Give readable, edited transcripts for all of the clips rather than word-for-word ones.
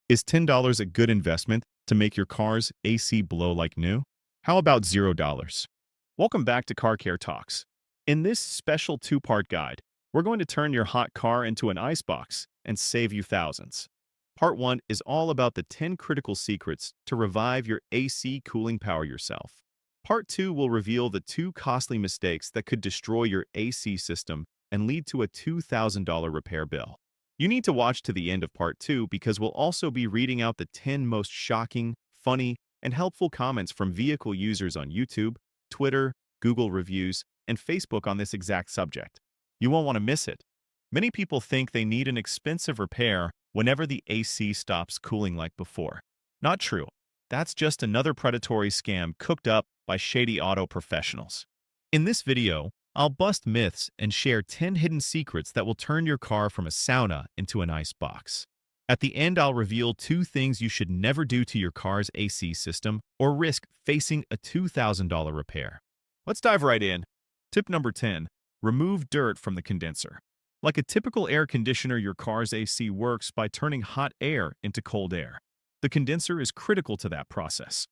Is $10 a good investment to make your car's AC blow like new? How about $0? Welcome back to Car Care Talks. In this special two-part guide, we're going to turn your hot car into an icebox and save you thousands. Part 1 is all about the 10 critical secrets to revive your AC cooling power yourself. Part 2 will reveal the 2 costly mistakes that could destroy your AC system and lead to a $2,000 repair bill. You need to watch to the end of Part 2 because we'll also be reading out the 10 most shocking, funny, and helpful comments from vehicle users on YouTube, Twitter, Google reviews, and Facebook on this exact subject. You won't want to miss it. Many people think they need an expensive repair whenever the AC stops cooling like before. Not true. That's just another predatory scam cooked up by shady auto professionals. In this video, I'll bust myths and share 10 hidden secrets that will turn your car from a sauna into an icebox. At the end, I'll reveal 2 things you should never do to your car's AC system or risk facing a $2,000 repair. Let's dive right in. Tip number 10. Remove dirt from the condenser. Like a typical air conditioner, your car's AC works by turning hot air into cold air. The condenser is critical to that process.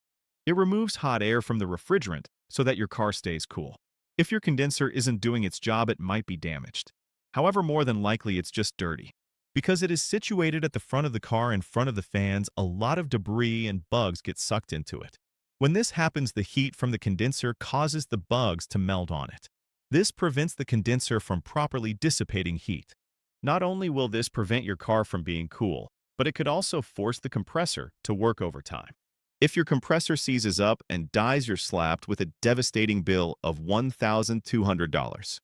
It removes hot air from the refrigerant so that your car stays cool. If your condenser isn't doing its job, it might be damaged. However, more than likely, it's just dirty. Because it is situated at the front of the car in front of the fans, a lot of debris and bugs get sucked into it. When this happens, the heat from the condenser causes the bugs to melt on it. This prevents the condenser from properly dissipating heat. Not only will this prevent your car from being cool, but it could also force the compressor to work overtime. If your compressor seizes up and dies, you're slapped with a devastating bill of $1,200.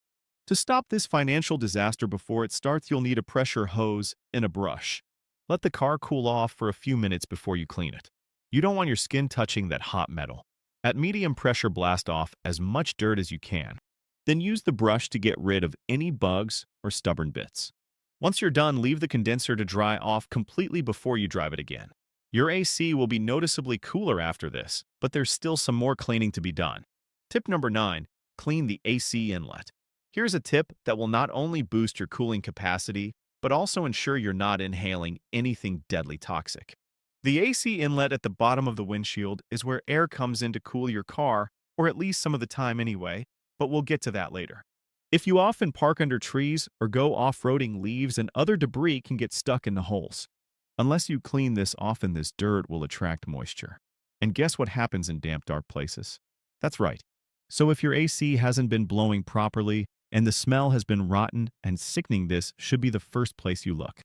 To stop this financial disaster before it starts, you'll need a pressure hose and a brush. Let the car cool off for a few minutes before you clean it. You don't want your skin touching that hot metal. At medium pressure, blast off as much dirt as you can. Then use the brush to get rid of any bugs or stubborn bits. Once you're done, leave the condenser to dry off completely before you drive it again. Your AC will be noticeably cooler after this, but there's still some more cleaning to be done. Tip number 9. Clean the AC inlet. Here's a tip that will not only boost your cooling capacity, but also ensure you're not inhaling anything deadly toxic. The AC inlet at the bottom of the windshield is where air comes in to cool your car, or at least some of the time anyway, but we'll get to that later. If you often park under trees or go off-roading, leaves and other debris can get stuck in the holes. Unless you clean this often, this dirt will attract moisture. And guess what happens in damp, dark places? That's right. So if your AC hasn't been blowing properly and the smell has been rotten and sickening, this should be the first place you look.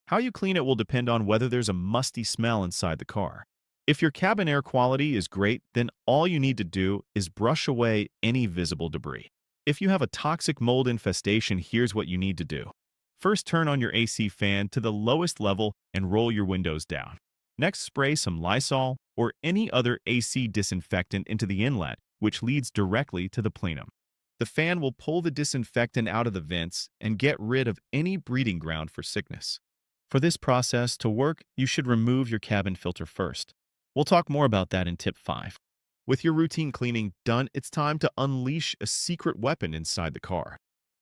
How you clean it will depend on whether there's a musty smell inside the car. If your cabin air quality is great, then all you need to do is brush away any visible debris. If you have a toxic mold infestation, here's what you need to do. First, turn on your AC fan to the lowest level and roll your windows down. Next, spray some Lysol or any other AC disinfectant into the inlet, which leads directly to the plenum. The fan will pull the disinfectant out of the vents and get rid of any breeding ground for sickness. For this process to work, you should remove your cabin filter first. We'll talk more about that in Tip 5. With your routine cleaning done, it's time to unleash a secret weapon inside the car.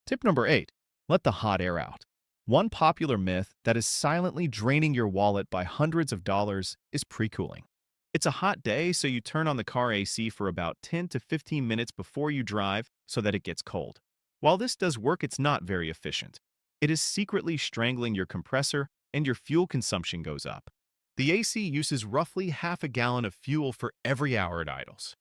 Tip number 8. Let the hot air out. One popular myth that is silently draining your wallet by hundreds of dollars is pre-cooling. It's a hot day, so you turn on the car AC for about 10 to 15 minutes before you drive so that it gets cold. While this does work, it's not very efficient. It is secretly strangling your compressor and your fuel consumption goes up. The AC uses roughly half a gallon of fuel for every hour it idles.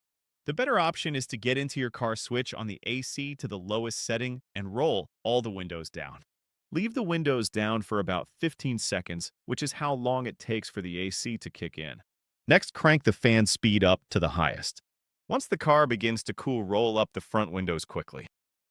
The better option is to get into your car, switch on the AC to the lowest setting, and roll all the windows down. Leave the windows down for about 15 seconds, which is how long it takes for the AC to kick in. Next, crank the fan speed up to the highest. Once the car begins to cool, roll up the front windows quickly.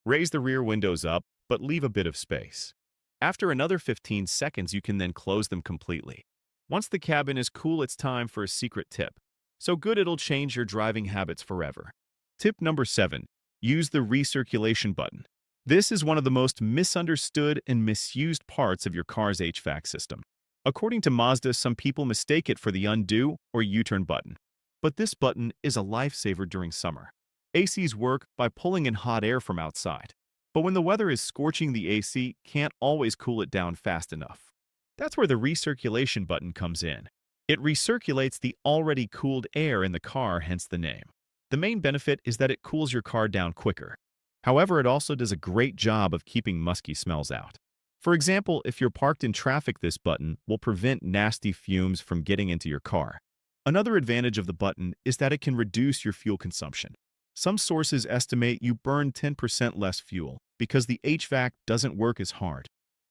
Raise the rear windows up, but leave a bit of space. After another 15 seconds, you can then close them completely. Once the cabin is cool, it's time for a secret tip. So good it'll change your driving habits forever. Tip number 7. Use the recirculation button. This is one of the most misunderstood and misused parts of your car's HVAC system. According to Mazda, some people mistake it for the undo or U-turn button. But this button is a lifesaver during summer. ACs work by pulling in hot air from outside. But when the weather is scorching, the AC can't always cool it down fast enough. That's where the recirculation button comes in. It recirculates the already cooled air in the car, hence the name. The main benefit is that it cools your car down quicker. However, it also does a great job of keeping musky smells out. For example, if you're parked in traffic, this button will prevent nasty fumes from getting into your car. Another advantage of the button is that it can reduce your fuel consumption. Some sources estimate you burn 10% less fuel because the HVAC doesn't work as hard.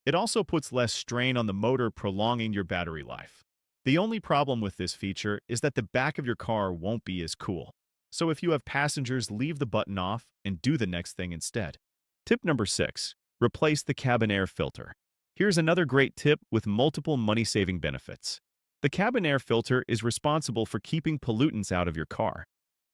It also puts less strain on the motor, prolonging your battery life. The only problem with this feature is that the back of your car won't be as cool. So if you have passengers, leave the button off and do the next thing instead. Tip number 6. Replace the cabin air filter. Here's another great tip with multiple money-saving benefits. The cabin air filter is responsible for keeping pollutants out of your car.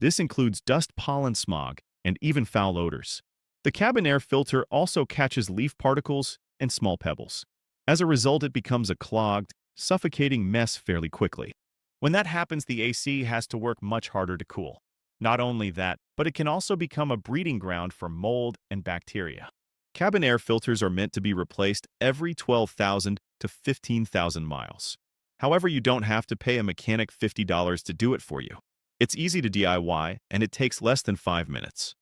This includes dust, pollen, smog, and even foul odors. The cabin air filter also catches leaf particles and small pebbles. As a result, it becomes a clogged, suffocating mess fairly quickly. When that happens, the AC has to work much harder to cool. Not only that, but it can also become a breeding ground for mold and bacteria. Cabin air filters are meant to be replaced every 12,000 to 15,000 miles. However, you don't have to pay a mechanic $50 to do it for you. It's easy to DIY, and it takes less than 5 minutes.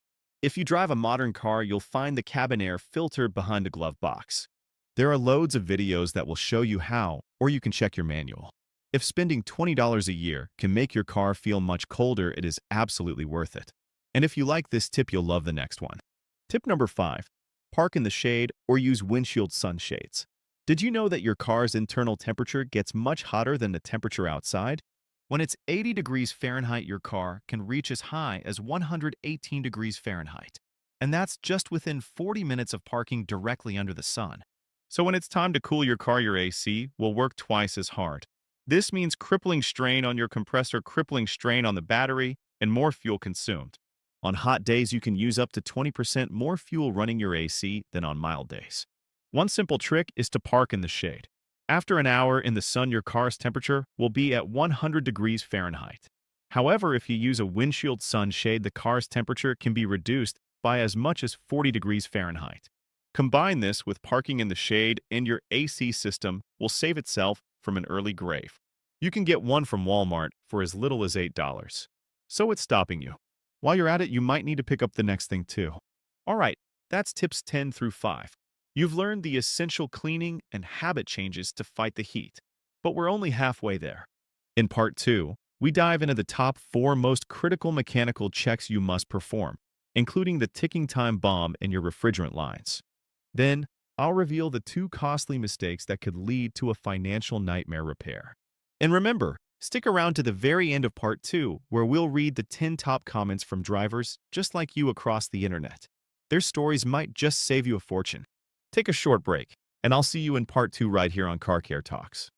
If you drive a modern car, you'll find the cabin air filter behind a glove box. There are loads of videos that will show you how, or you can check your manual. If spending $20 a year can make your car feel much colder, it is absolutely worth it. And if you like this tip, you'll love the next one. Tip number 5. Park in the shade or use windshield sunshades. Did you know that your car's internal temperature gets much hotter than the temperature outside? When it's 80 degrees Fahrenheit, your car can reach as high as 118 degrees Fahrenheit. And that's just within 40 minutes of parking directly under the sun. So when it's time to cool your car, your AC will work twice as hard. This means crippling strain on your compressor, crippling strain on the battery, and more fuel consumed. On hot days, you can use up to 20% more fuel running your AC than on mild days. One simple trick is to park in the shade. After an hour in the sun, your car's temperature will be at 100 degrees Fahrenheit. However, if you use a windshield sunshade, the car's temperature can be reduced by as much as 40 degrees Fahrenheit. Combine this with parking in the shade, and your AC system will save itself from an early grave. You can get one from Walmart for as little as $8. So what's stopping you? While you're at it, you might need to pick up the next thing too. Alright, that's tips 10 through 5. You've learned the essential cleaning and habit changes to fight the heat. But we're only halfway there. In part 2, we dive into the top 4 most critical mechanical checks you must perform, including the ticking time bomb in your refrigerant lines. Then, I'll reveal the 2 costly mistakes that could lead to a financial nightmare repair. And remember, stick around to the very end of part 2, where we'll read the 10 top comments from drivers just like you across the internet. Their stories might just save you a fortune. Take a short break, and I'll see you in part 2 right here on Car Care Talks.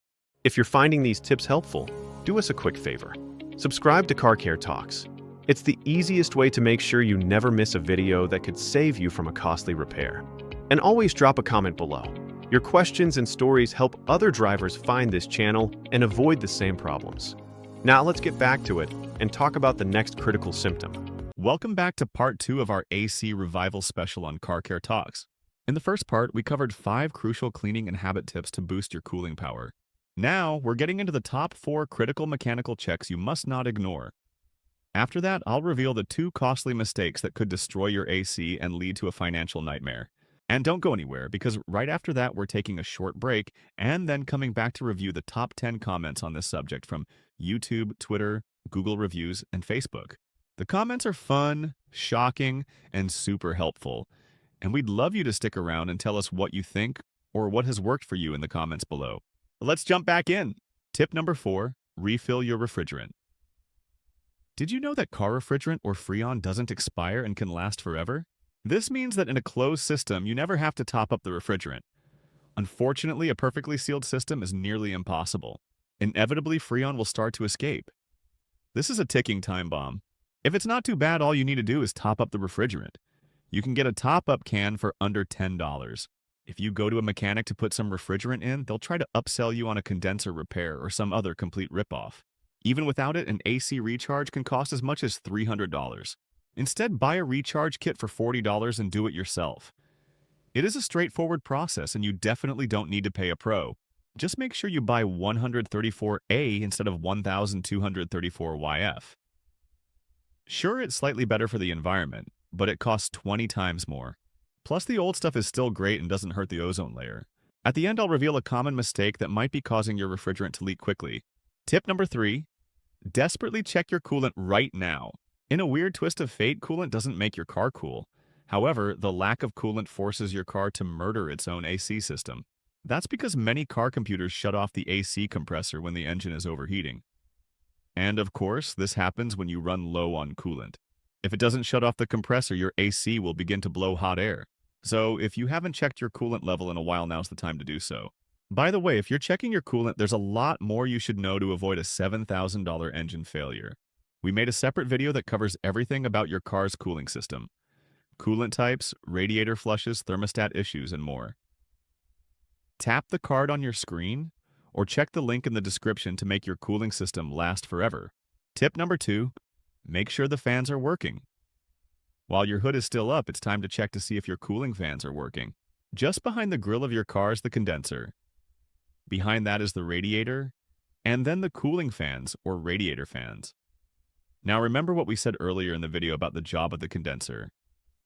If you're finding these tips helpful, do us a quick favor. Subscribe to Car Care Talks. It's the easiest way to make sure you never miss a video that could save you from a costly repair. And always drop a comment below. Your questions and stories help other drivers find this channel and avoid the same problems. Now let's get back to it and talk about the next critical symptom. Welcome back to part 2 of our AC Revival special on Car Care Talks. In the first part, we covered 5 crucial cleaning and habit tips to boost your cooling power. Now, we're getting into the top 4 critical mechanical checks you must not ignore. After that, I'll reveal the 2 costly mistakes that could destroy your AC and lead to a financial nightmare. And don't go anywhere, because right after that, we're taking a short break and then coming back to review the top 10 comments on this subject from YouTube, Twitter, Google Reviews, and Facebook. The comments are fun, shocking, and super helpful. And we'd love you to stick around and tell us what you think or what has worked for you in the comments below. Let's jump back in. Tip number 4, refill your refrigerant. Did you know that car refrigerant or Freon doesn't expire and can last forever? This means that in a closed system, you never have to top up the refrigerant. Unfortunately, a perfectly sealed system is nearly impossible. Inevitably, Freon will start to escape. This is a ticking time bomb. If it's not too bad, all you need to do is top up the refrigerant. You can get a top-up can for under $10. If you go to a mechanic to put some refrigerant in, they'll try to upsell you on a condenser repair or some other complete ripoff. Even without it, an AC recharge can cost as much as $300. Instead, buy a recharge kit for $40 and do it yourself. It is a straightforward process, and you definitely don't need to pay a pro. Just make sure you buy 134A instead of 1234YF. Sure, it's slightly better for the environment, but it costs 20 times more. Plus, the old stuff is still great and doesn't hurt the ozone layer. At the end, I'll reveal a common mistake that might be causing your refrigerant to leak quickly. Tip number 3, desperately check your coolant right now. In a weird twist of fate, coolant doesn't make your car cool. However, the lack of coolant forces your car to murder its own AC system. That's because many car computers shut off the AC compressor when the engine is overheating. And of course, this happens when you run low on coolant. If it doesn't shut off the compressor, your AC will begin to blow hot air. So if you haven't checked your coolant level in a while, now's the time to do so. By the way, if you're checking your coolant, there's a lot more you should know to avoid a $7,000 engine failure. We made a separate video that covers everything about your car's cooling system. Coolant types, radiator flushes, thermostat issues, and more. Tap the card on your screen, or check the link in the description to make your cooling system last forever. Tip number 2, make sure the fans are working. While your hood is still up, it's time to check to see if your cooling fans are working. Just behind the grill of your car is the condenser. Behind that is the radiator, and then the cooling fans, or radiator fans. Now remember what we said earlier in the video about the job of the condenser.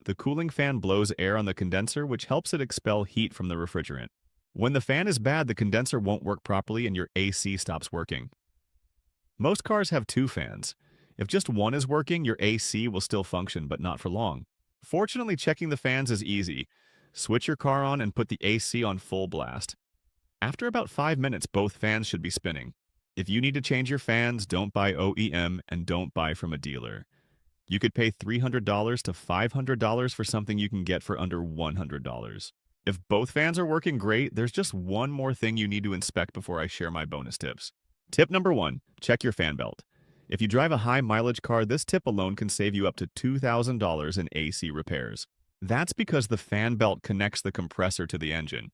The cooling fan blows air on the condenser, which helps it expel heat from the refrigerant. When the fan is bad, the condenser won't work properly and your AC stops working. Most cars have 2 fans. If just one is working, your AC will still function, but not for long. Fortunately, checking the fans is easy. Switch your car on and put the AC on full blast. After about 5 minutes, both fans should be spinning. If you need to change your fans, don't buy OEM and don't buy from a dealer. You could pay $300 to $500 for something you can get for under $100. If both fans are working great, there's just one more thing you need to inspect before I share my bonus tips. Tip number 1, check your fan belt. If you drive a high-mileage car, this tip alone can save you up to $2,000 in AC repairs. That's because the fan belt connects the compressor to the engine.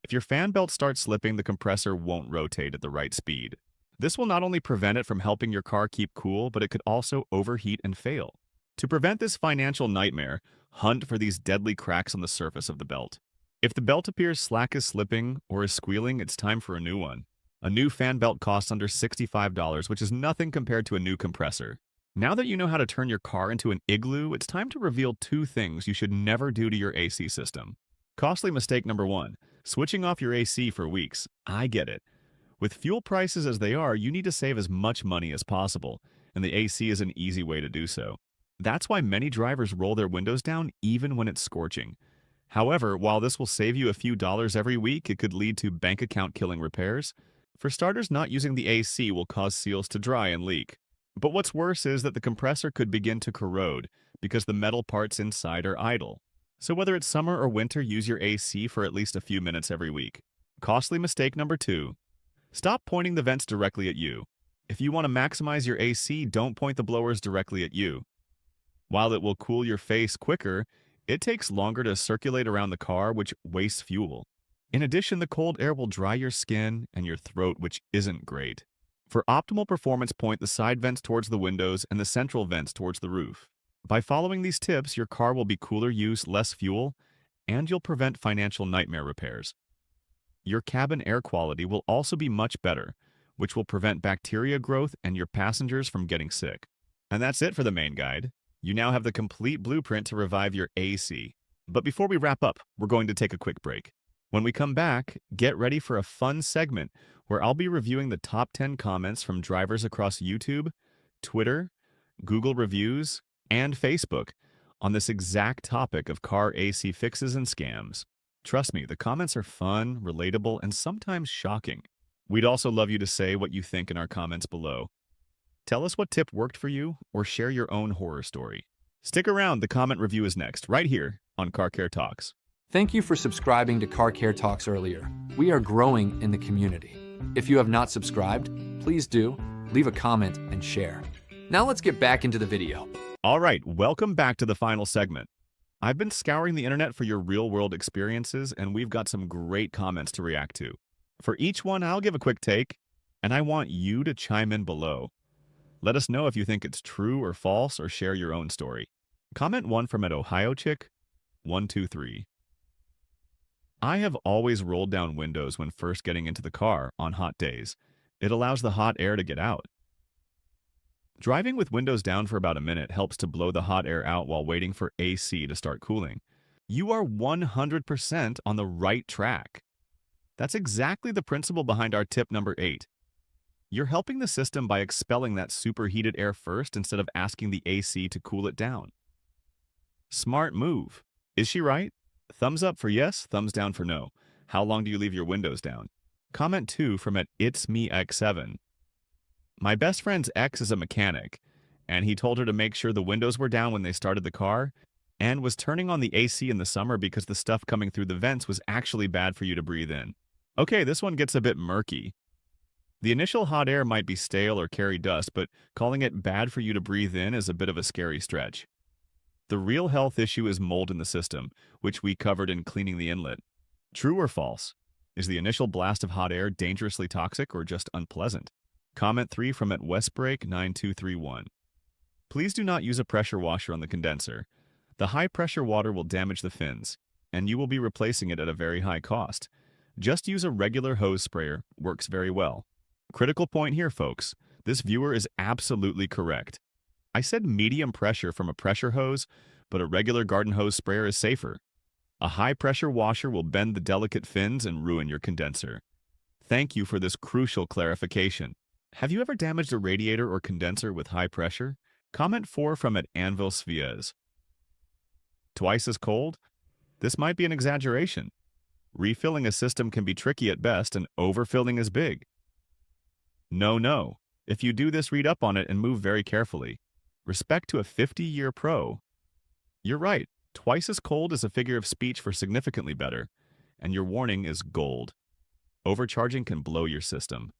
If your fan belt starts slipping, the compressor won't rotate at the right speed. This will not only prevent it from helping your car keep cool, but it could also overheat and fail. To prevent this financial nightmare, hunt for these deadly cracks on the surface of the belt. If the belt appears slack is slipping or is squealing, it's time for a new one. A new fan belt costs under $65, which is nothing compared to a new compressor. Now that you know how to turn your car into an igloo, it's time to reveal 2 things you should never do to your AC system. Costly mistake number 1, switching off your AC for weeks. I get it. With fuel prices as they are, you need to save as much money as possible, and the AC is an easy way to do so. That's why many drivers roll their windows down even when it's scorching. However, while this will save you a few dollars every week, it could lead to bank account killing repairs. For starters, not using the AC will cause seals to dry and leak. But what's worse is that the compressor could begin to corrode because the metal parts inside are idle. So whether it's summer or winter, use your AC for at least a few minutes every week. Costly mistake number 2. Stop pointing the vents directly at you. If you want to maximize your AC, don't point the blowers directly at you. While it will cool your face quicker, it takes longer to circulate around the car, which wastes fuel. In addition, the cold air will dry your skin and your throat, which isn't great. For optimal performance, point the side vents towards the windows and the central vents towards the roof. By following these tips, your car will be cooler use, less fuel, and you'll prevent financial nightmare repairs. Your cabin air quality will also be much better, which will prevent bacteria growth and your passengers from getting sick. And that's it for the main guide. You now have the complete blueprint to revive your AC. But before we wrap up, we're going to take a quick break. When we come back, get ready for a fun segment where I'll be reviewing the top 10 comments from drivers across YouTube, Twitter, Google Reviews, and Facebook on this exact topic of car AC fixes and scams. Trust me, the comments are fun, relatable, and sometimes shocking. We'd also love you to say what you think in our comments below. Tell us what tip worked for you, or share your own horror story. Stick around, the comment review is next, right here on Car Care Talks. Thank you for subscribing to Car Care Talks earlier. We are growing in the community. If you have not subscribed, please do, leave a comment, and share. Now let's get back into the video. All right, welcome back to the final segment. I've been scouring the internet for your real-world experiences, and we've got some great comments to react to. For each one, I'll give a quick take, and I want you to chime in below. Let us know if you think it's true or false, or share your own story. Comment 1 from @OhioChick123. I have always rolled down windows when first getting into the car on hot days. It allows the hot air to get out. Driving with windows down for about a minute helps to blow the hot air out while waiting for AC to start cooling. You are 100% on the right track. That's exactly the principle behind our tip number 8. You're helping the system by expelling that superheated air first instead of asking the AC to cool it down. Smart move. Is she right? Thumbs up for yes, thumbs down for no. How long do you leave your windows down? Comment 2 from at It's Me X7. My best friend's ex is a mechanic, and he told her to make sure the windows were down when they started the car, and was turning on the AC in the summer because the stuff coming through the vents was actually bad for you to breathe in. Okay, this one gets a bit murky. The initial hot air might be stale or carry dust, but calling it bad for you to breathe in is a bit of a scary stretch. The real health issue is mold in the system, which we covered in cleaning the inlet. True or false? Is the initial blast of hot air dangerously toxic or just unpleasant? Comment 3 from at Westbreak9231. Please do not use a pressure washer on the condenser. The high-pressure water will damage the fins, and you will be replacing it at a very high cost. Just use a regular hose sprayer, works very well. Critical point here, folks. This viewer is absolutely correct. I said medium pressure from a pressure hose, but a regular garden hose sprayer is safer. A high-pressure washer will bend the delicate fins and ruin your condenser. Thank you for this crucial clarification. Have you ever damaged a radiator or condenser with high pressure? Comment 4 from at Anvil Sviaz. Twice as cold? This might be an exaggeration. Refilling a system can be tricky at best, and overfilling is big. No. If you do this, read up on it and move very carefully. Respect to a 50-year pro. You're right. Twice as cold is a figure of speech for significantly better, and your warning is gold. Overcharging can blow your system.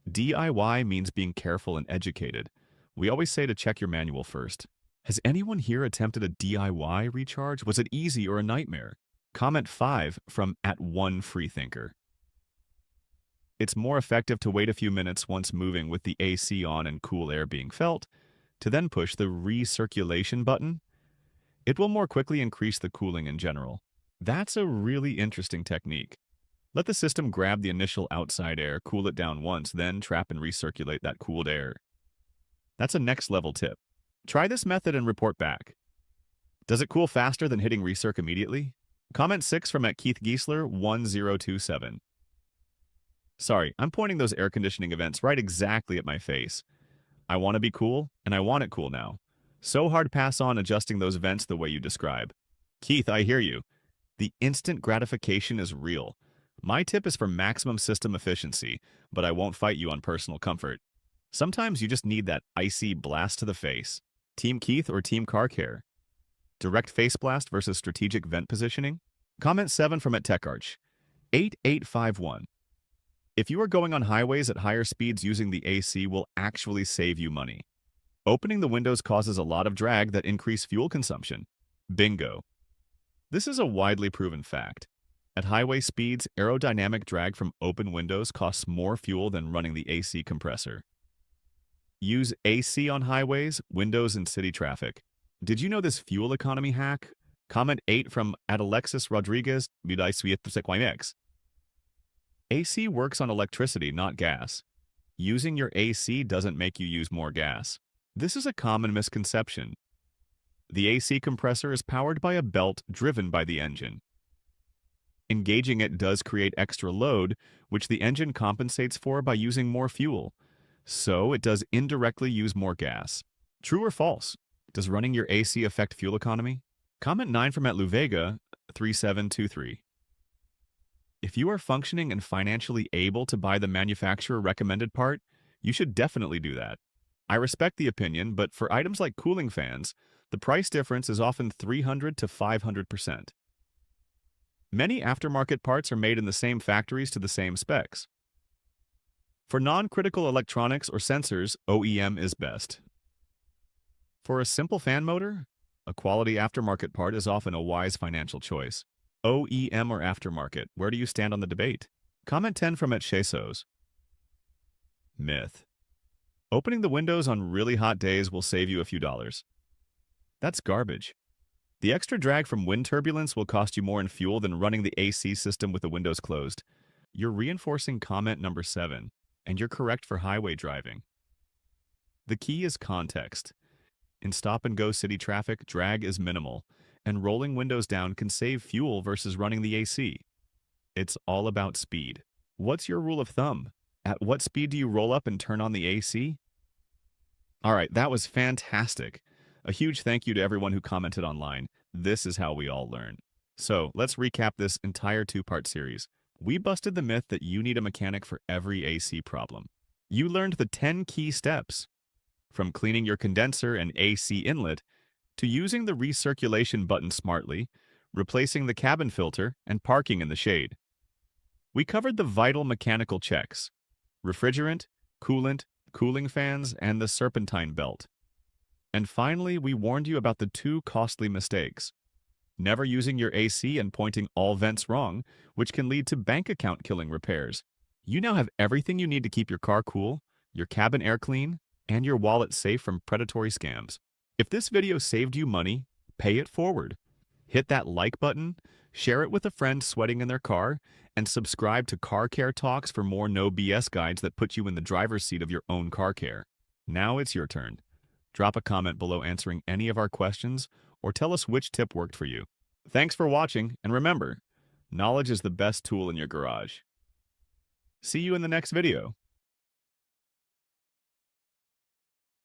DIY means being careful and educated. We always say to check your manual first. Has anyone here attempted a DIY recharge? Was it easy or a nightmare? Comment 5 from @OneFreeThinker. It's more effective to wait a few minutes once moving with the AC on and cool air being felt, to then push the recirculation button. It will more quickly increase the cooling in general. That's a really interesting technique. Let the system grab the initial outside air, cool it down once, then trap and recirculate that cooled air. That's a next-level tip. Try this method and report back. Does it cool faster than hitting recirc immediately? Comment 6 from at Keith Giesler 1027. Sorry, I'm pointing those air conditioning events right exactly at my face. I want to be cool, and I want it cool now. So hard to pass on adjusting those vents the way you describe. Keith, I hear you. The instant gratification is real. My tip is for maximum system efficiency, but I won't fight you on personal comfort. Sometimes you just need that icy blast to the face. Team Keith or Team Car Care? Direct face blast versus strategic vent positioning? Comment 7 from at TechArch. 8851. If you are going on highways at higher speeds, using the AC will actually save you money. Opening the windows causes a lot of drag that increase fuel consumption. Bingo. This is a widely proven fact. At highway speeds, aerodynamic drag from open windows costs more fuel than running the AC compressor. Use AC on highways, windows, and city traffic. Did you know this fuel economy hack? Comment 8 from Alexis Rodriguez. AC works on electricity, not gas. Using your AC doesn't make you use more gas. This is a common misconception. The AC compressor is powered by a belt driven by the engine. Engaging it does create extra load, which the engine compensates for by using more fuel. So it does indirectly use more gas. True or false? Does running your AC affect fuel economy? Comment 9 from @Luvega 3723. If you are functioning and financially able to buy the manufacturer recommended part, you should definitely do that. I respect the opinion, but for items like cooling fans, the price difference is often 300 to 500%. Many aftermarket parts are made in the same factories to the same specs. For non-critical electronics or sensors, OEM is best. For a simple fan motor, a quality aftermarket part is often a wise financial choice. OEM or aftermarket, where do you stand on the debate? Comment 10 from @Chesos. Myth. Opening the windows on really hot days will save you a few dollars. That's garbage. The extra drag from wind turbulence will cost you more in fuel than running the AC system with the windows closed. You're reinforcing comment number 7, and you're correct for highway driving. The key is context. In stop-and-go city traffic, drag is minimal, and rolling windows down can save fuel versus running the AC. It's all about speed. What's your rule of thumb? At what speed do you roll up and turn on the AC? All right, that was fantastic. A huge thank you to everyone who commented online. This is how we all learn. So let's recap this entire two-part series. We busted the myth that you need a mechanic for every AC problem. You learned the 10 key steps, from cleaning your condenser and AC inlet to using the recirculation button smartly, replacing the cabin filter, and parking in the shade. We covered the vital mechanical checks: refrigerant, coolant, cooling fans, and the Serpentine belt. And finally, we warned you about the 2 costly mistakes: never using your AC and pointing all vents wrong, which can lead to bank account killing repairs. You now have everything you need to keep your car cool, your cabin air clean, and your wallet safe from predatory scams. If this video saved you money, pay it forward. Hit that like button, share it with a friend sweating in their car, and subscribe to Car Care Talks for more no BS guides that put you in the driver's seat of your own car care. Now it's your turn. Drop a comment below answering any of our questions, or tell us which tip worked for you. Thanks for watching, and remember, knowledge is the best tool in your garage. See you in the next video.